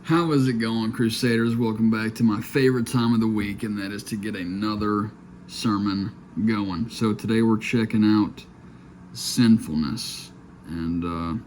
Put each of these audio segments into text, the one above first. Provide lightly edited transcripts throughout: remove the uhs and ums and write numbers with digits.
How is it going, Crusaders? Welcome back to my favorite time of the week, and that is to get another sermon going. So today we're checking out sinfulness, and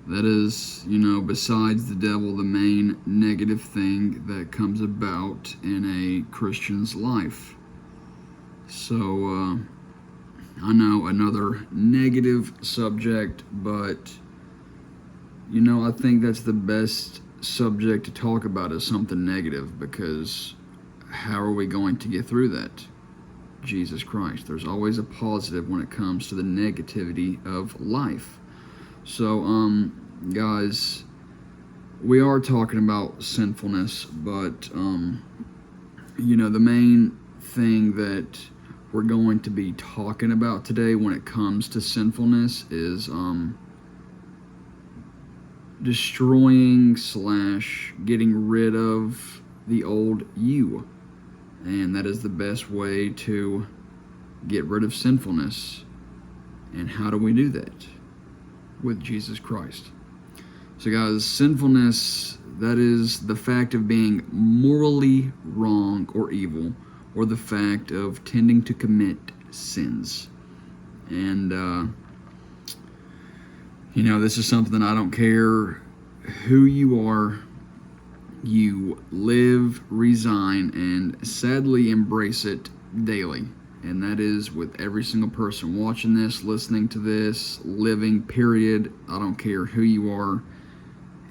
that is, besides the devil, the main negative thing that comes about in a Christian's life. So I know another negative subject, but I think that's the best subject to talk about is something negative, because how are we going to get through that? Jesus Christ. There's always a positive when it comes to the negativity of life. So, guys, we are talking about sinfulness, but, the main thing that we're going to be talking about today when it comes to sinfulness is, destroying / getting rid of the old you. And that is the best way to get rid of sinfulness. And how do we do that? With Jesus Christ. So guys, sinfulness, that is the fact of being morally wrong or evil, or the fact of tending to commit sins. And this is something I don't care who you are, you live, resign, and sadly embrace it daily. And that is with every single person watching this, listening to this, living, period. I don't care who you are.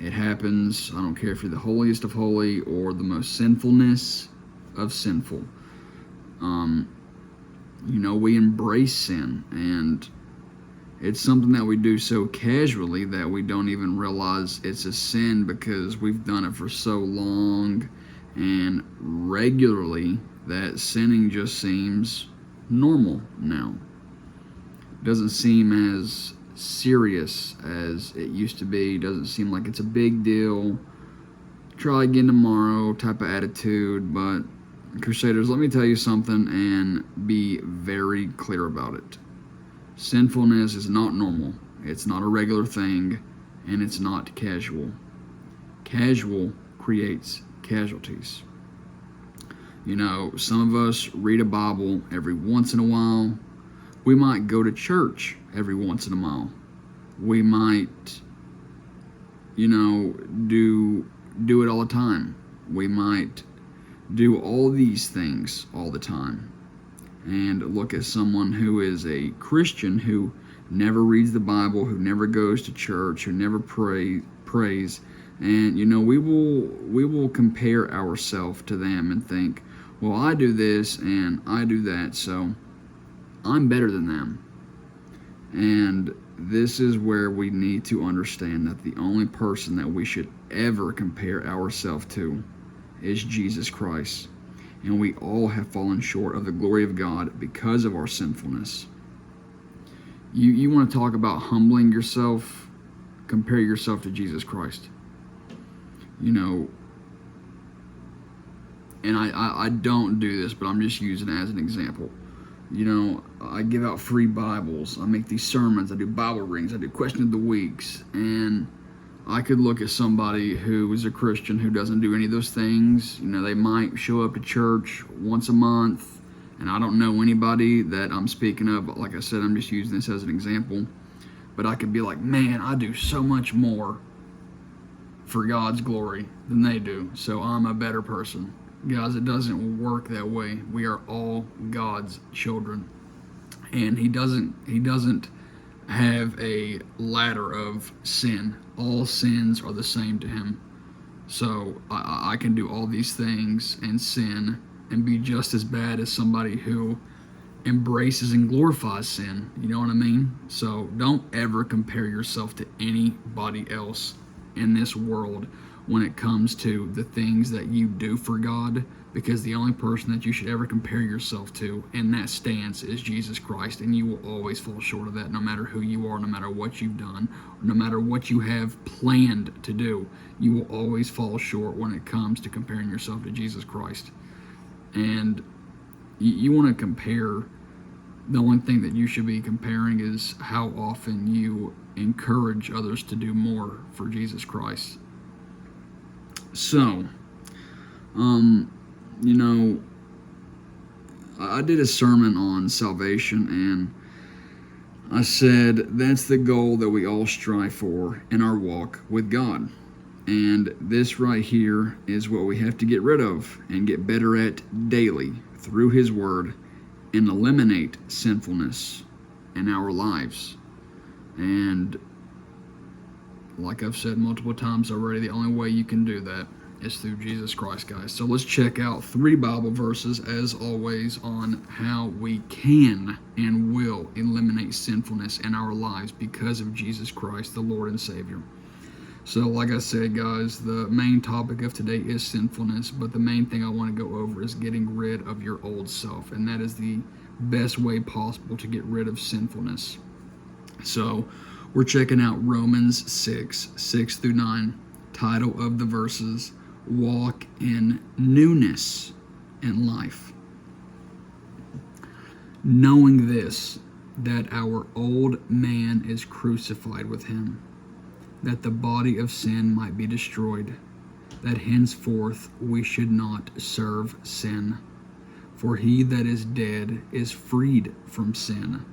It happens. I don't care if you're the holiest of holy or the most sinfulness of sinful. We embrace sin, and it's something that we do so casually that we don't even realize it's a sin, because we've done it for so long and regularly that sinning just seems normal now. It doesn't seem as serious as it used to be. It doesn't seem like it's a big deal. Try again tomorrow type of attitude. But Crusaders, let me tell you something and be very clear about it. Sinfulness is not normal. It's not a regular thing, and it's not casual. Casual creates casualties. Some of us read a Bible every once in a while. We might go to church every once in a while. We might, do it all the time. We might do all these things all the time. And look at someone who is a Christian who never reads the Bible, who never goes to church, who never prays, and we will compare ourselves to them and think, well, I do this and I do that, so I'm better than them. And this is where we need to understand that the only person that we should ever compare ourselves to is Jesus Christ. And we all have fallen short of the glory of God because of our sinfulness. You want to talk about humbling yourself? Compare yourself to Jesus Christ. And I don't do this, but I'm just using it as an example. I give out free Bibles. I make these sermons. I do Bible readings. I do question of the weeks. And I could look at somebody who is a Christian who doesn't do any of those things. They might show up to church once a month, and I don't know anybody that I'm speaking of. Like I said, I'm just using this as an example. But I could be like, man, I do so much more for God's glory than they do, so I'm a better person. Guys, it doesn't work that way. We are all God's children. And He doesn't have a ladder of sin. All sins are the same to Him. So I can do all these things and sin and be just as bad as somebody who embraces and glorifies sin. You know what I mean? So don't ever compare yourself to anybody else in this world when it comes to the things that you do for God, because the only person that you should ever compare yourself to in that stance is Jesus Christ, and you will always fall short of that, no matter who you are, no matter what you've done, no matter what you have planned to do. You will always fall short when it comes to comparing yourself to Jesus Christ. And you want to compare, the only thing that you should be comparing is how often you encourage others to do more for Jesus Christ. So, you know, I did a sermon on salvation, and I said that's the goal that we all strive for in our walk with God. And this right here is what we have to get rid of and get better at daily through His Word and eliminate sinfulness in our lives. And like I've said multiple times already, the only way you can do that is through Jesus Christ, guys. So let's check out 3 Bible verses, as always, on how we can and will eliminate sinfulness in our lives because of Jesus Christ, the Lord and Savior. So like I said, guys, the main topic of today is sinfulness, but the main thing I want to go over is getting rid of your old self, and that is the best way possible to get rid of sinfulness. So we're checking out Romans 6 through 9. Title of the verses, Walk in Newness in Life. Knowing this, that our old man is crucified with him, that the body of sin might be destroyed, that henceforth we should not serve sin. For he that is dead is freed from sin.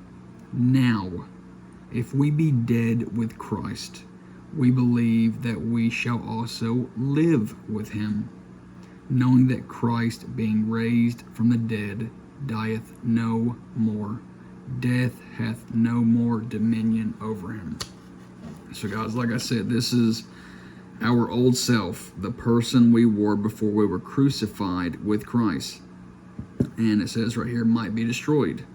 Now, if we be dead with Christ, we believe that we shall also live with him, knowing that Christ, being raised from the dead, dieth no more. Death hath no more dominion over him. So guys, like I said, this is our old self, the person we were before we were crucified with Christ. And it says right here, might be destroyed.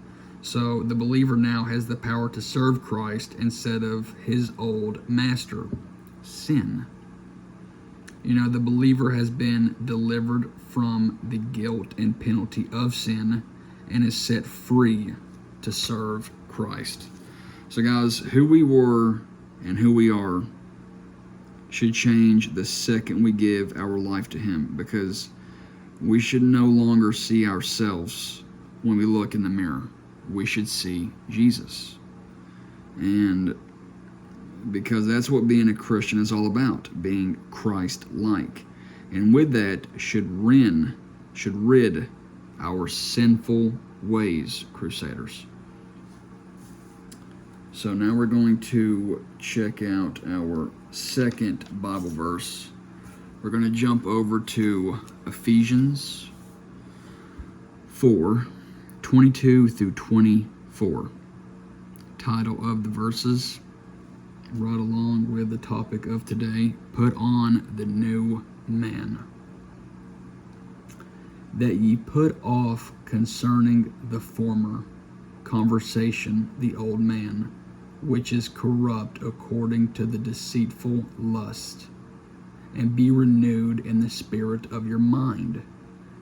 So the believer now has the power to serve Christ instead of his old master, sin. You know, the believer has been delivered from the guilt and penalty of sin and is set free to serve Christ. So guys, who we were and who we are should change the second we give our life to Him, because we should no longer see ourselves when we look in the mirror. We should see Jesus. And because that's what being a Christian is all about, being Christ-like. And with that should rid our sinful ways, Crusaders. So now we're going to check out our second Bible verse. We're going to jump over to Ephesians 4:22 through 24. Title of the verses, right along with the topic of today, put on the new man, that ye put off concerning the former conversation the old man, which is corrupt according to the deceitful lust, and be renewed in the spirit of your mind,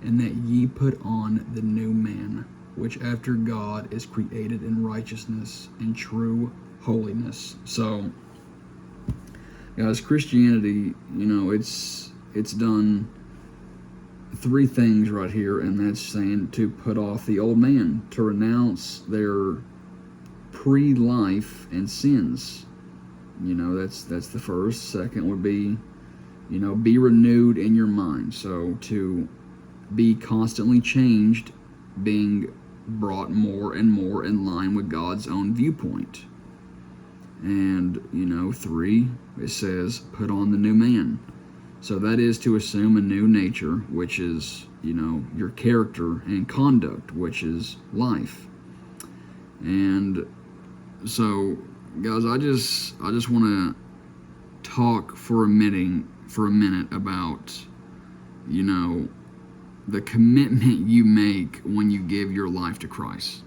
and that ye put on the new man, which after God is created in righteousness and true holiness. So, guys, Christianity, you know, it's done 3 things right here, and that's saying to put off the old man, to renounce their pre-life and sins. You know, that's the first. Second would be, you know, be renewed in your mind. So to be constantly changed, being brought more and more in line with God's own viewpoint. And, you know, 3, it says, put on the new man. So that is to assume a new nature, which is, you know, your character, and conduct, which is life. And so, guys, I just want to talk for a minute about, you know, the commitment you make when you give your life to Christ.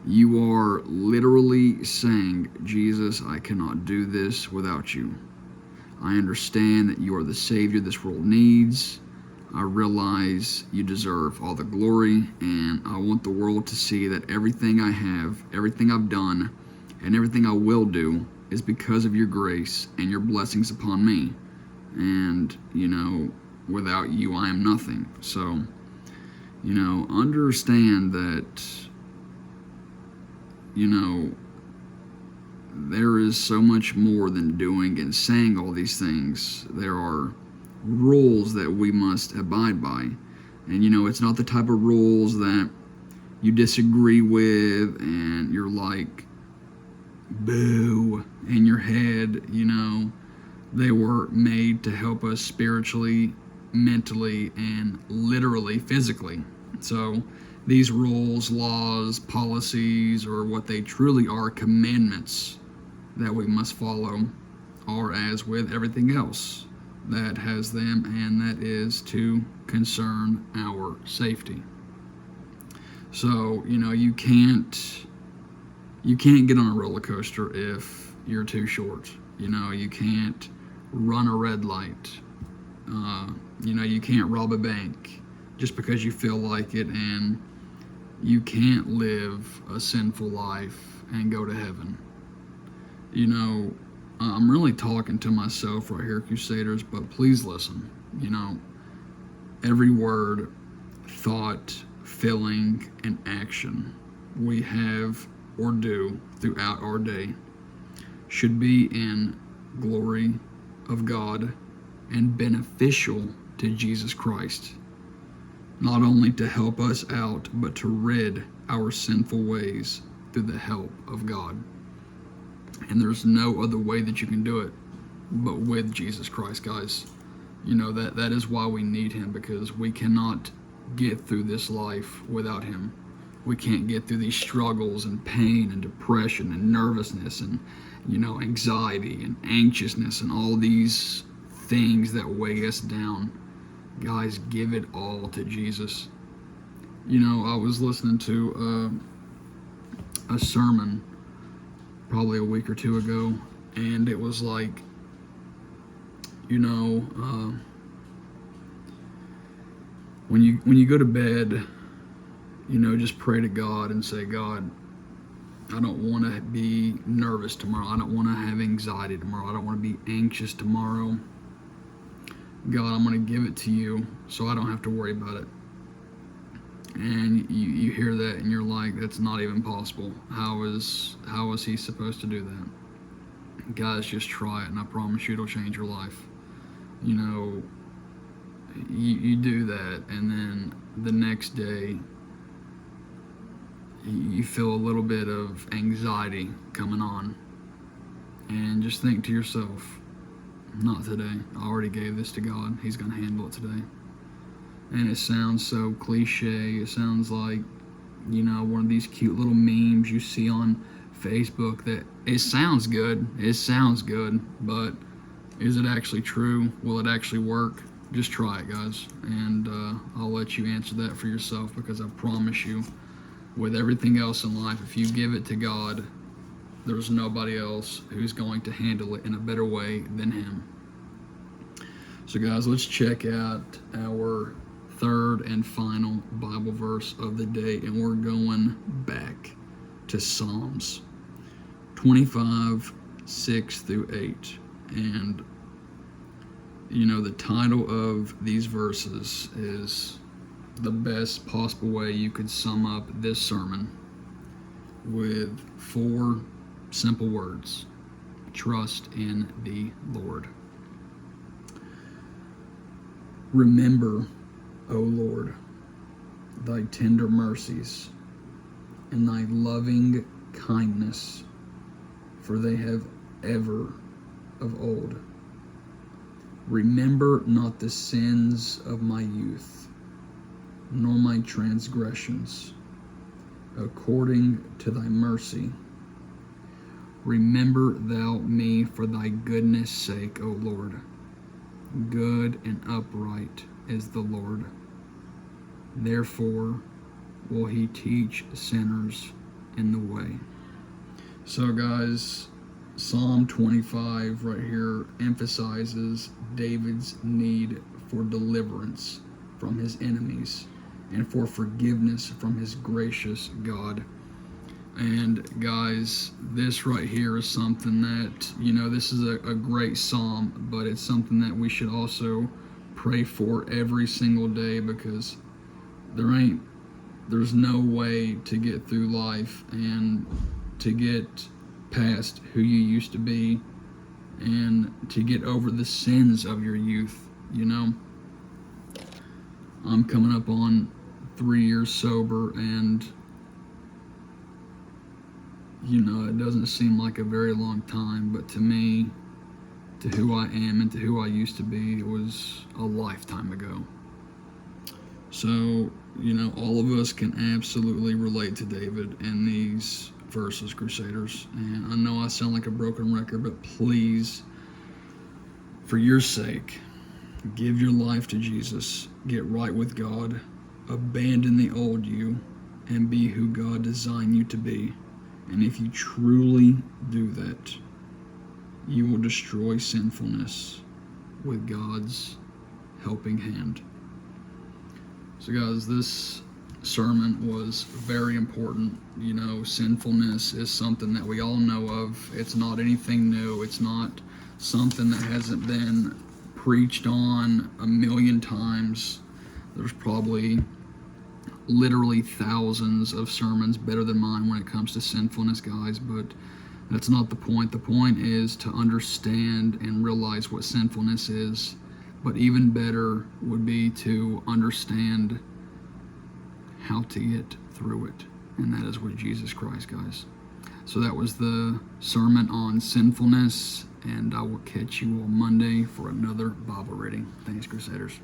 You are literally saying, Jesus, I cannot do this without you. I understand that you are the Savior this world needs. I realize you deserve all the glory, and I want the world to see that everything I have, everything I've done, and everything I will do is because of your grace and your blessings upon me. And, you know, without you, I am nothing. So, you know, understand that, you know, there is so much more than doing and saying all these things. There are rules that we must abide by. And it's not the type of rules that you disagree with and you're like, boo, in your head. They were made to help us spiritually, mentally, and literally, physically. So these rules, laws, policies, or what they truly are, commandments that we must follow, are as with everything else that has them, and that is to concern our safety. So you can't get on a roller coaster if you're too short. You can't run a red light. You can't rob a bank just because you feel like it, and you can't live a sinful life and go to heaven. I'm really talking to myself right here, Crusaders, but please listen. Every word, thought, feeling, and action we have or do throughout our day should be in glory of God and beneficial to Jesus Christ, not only to help us out, but to rid our sinful ways through the help of God. And there's no other way that you can do it but with Jesus Christ, guys. That is why we need him, because we cannot get through this life without him. We can't get through these struggles and pain and depression and nervousness and anxiety and anxiousness and all these things that weigh us down. Guys, give it all to Jesus. I was listening to a sermon probably a week or two ago, and it was like, when you go to bed, just pray to God and say, God, I don't want to be nervous tomorrow. I don't want to have anxiety tomorrow. I don't want to be anxious tomorrow. God, I'm going to give it to you so I don't have to worry about it. And you hear that and you're like, that's not even possible. How is he supposed to do that? Guys, just try it, and I promise you it'll change your life. You do that, and then the next day you feel a little bit of anxiety coming on, and just think to yourself, not today. I already gave this to God. He's going to handle it today. And it sounds so cliche. It sounds like, one of these cute little memes you see on Facebook that it sounds good. It sounds good, but is it actually true? Will it actually work? Just try it, guys. And I'll let you answer that for yourself, because I promise you, with everything else in life, if you give it to God, there's nobody else who's going to handle it in a better way than him. So guys, let's check out our third and final Bible verse of the day, and we're going back to Psalms 25, 6 through 8. And the title of these verses is the best possible way you could sum up this sermon with 4 simple words: trust in the Lord. Remember, O Lord, thy tender mercies and thy loving kindness, for they have ever of old. Remember not the sins of my youth, nor my transgressions. According to thy mercy, remember thou me for thy goodness' sake, O Lord. Good and upright is the Lord. Therefore will he teach sinners in the way. So guys, Psalm 25 right here emphasizes David's need for deliverance from his enemies and for forgiveness from his gracious God. And guys, this right here is something that, this is a great psalm, but it's something that we should also pray for every single day, because there's no way to get through life and to get past who you used to be and to get over the sins of your youth. You know, I'm coming up on 3 years sober, and you know, it doesn't seem like a very long time, but to me, to who I am and to who I used to be, it was a lifetime ago. So, you know, all of us can absolutely relate to David in these verses, Crusaders. And I know I sound like a broken record, but please, for your sake, give your life to Jesus, get right with God, abandon the old you, and be who God designed you to be. And if you truly do that, you will destroy sinfulness with God's helping hand. So guys, this sermon was very important. You know, sinfulness is something that we all know of. It's not anything new. It's not something that hasn't been preached on a million times. There's probably literally thousands of sermons better than mine when it comes to sinfulness, guys, but that's not the point. The point is to understand and realize what sinfulness is, but even better would be to understand how to get through it, and that is with Jesus Christ, guys. So that was the sermon on sinfulness, and I will catch you on Monday for another Bible reading. Thanks, Crusaders.